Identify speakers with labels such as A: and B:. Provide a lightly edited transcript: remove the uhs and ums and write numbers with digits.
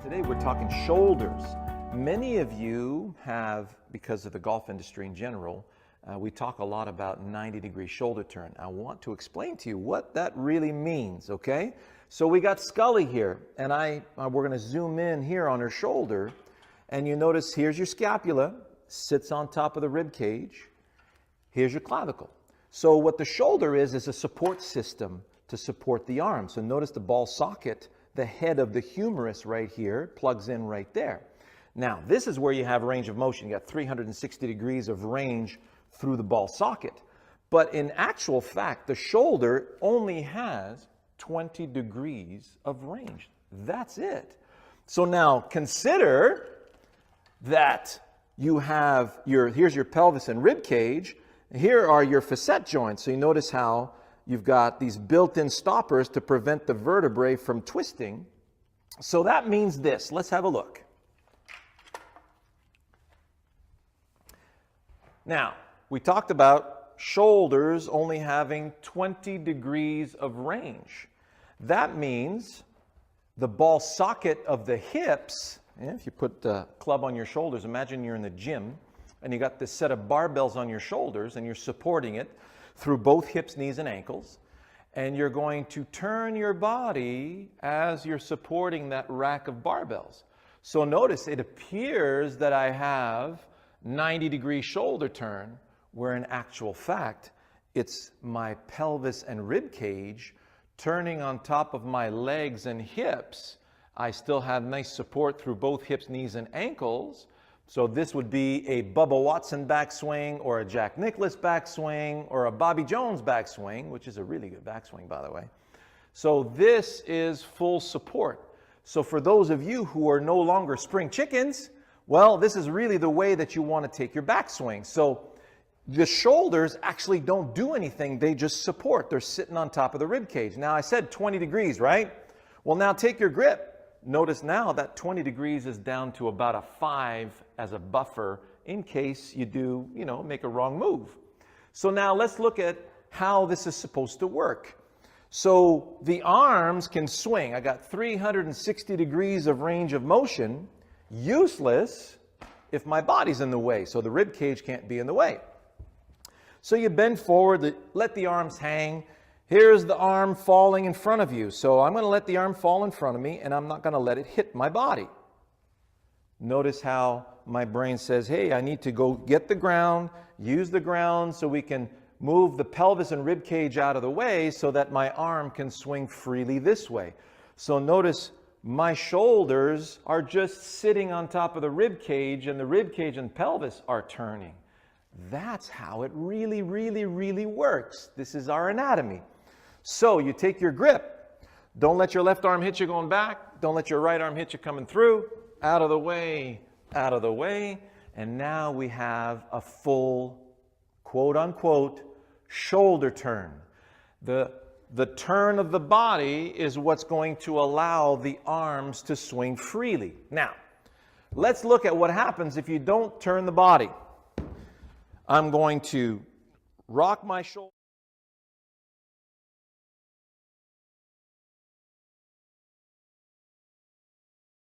A: Today we're talking shoulders. Many of you have, because of the golf industry in general, we talk a lot about 90-degree shoulder turn. I want to explain to you what that really means, okay? So we got Scully here, and we're going to zoom in here on her shoulder, and you notice here's your scapula, sits on top of the rib cage. Here's your clavicle. So what the shoulder is a support system to support the arm. So notice the ball socket, the head of the humerus right here, plugs in right there. Now, this is where you have range of motion. You got 360 degrees of range through the ball socket. But in actual fact, the shoulder only has 20 degrees of range. That's it. So now consider that you have here's your pelvis and rib cage. Here are your facet joints. So you notice how you've got these built-in stoppers to prevent the vertebrae from twisting. So that means this. Let's have a look. Now, we talked about shoulders only having 20 degrees of range. That means the ball socket of the hips, if you put the club on your shoulders, imagine you're in the gym and you got this set of barbells on your shoulders and you're supporting it through both hips, knees, and ankles. And you're going to turn your body as you're supporting that rack of barbells. So notice it appears that I have 90-degree shoulder turn, where in actual fact, it's my pelvis and rib cage turning on top of my legs and hips. I still have nice support through both hips, knees, and ankles. So this would be a Bubba Watson backswing, or a Jack Nicklaus backswing, or a Bobby Jones backswing, which is a really good backswing, by the way. So this is full support. So for those of you who are no longer spring chickens, well, this is really the way that you want to take your backswing. So the shoulders actually don't do anything. They just support. They're sitting on top of the rib cage. Now, I said 20 degrees, right? Well, now take your grip. Notice now that 20 degrees is down to about a 5 as a buffer in case you do, make a wrong move. So now let's look at how this is supposed to work. So the arms can swing. I got 360 degrees of range of motion, useless if my body's in the way. So the rib cage can't be in the way. So you bend forward, let the arms hang. Here's the arm falling in front of you. So I'm going to let the arm fall in front of me, and I'm not going to let it hit my body. Notice how my brain says, hey, I need to go get the ground, use the ground so we can move the pelvis and rib cage out of the way so that my arm can swing freely this way. So notice my shoulders are just sitting on top of the rib cage, and the rib cage and pelvis are turning. That's how it really, really, really works. This is our anatomy. So you take your grip. Don't let your left arm hit you going back. Don't let your right arm hit you coming through. Out of the way, out of the way. And now we have a full, quote unquote, shoulder turn. The turn of the body is what's going to allow the arms to swing freely. Now, let's look at what happens if you don't turn the body. I'm going to rock my shoulder.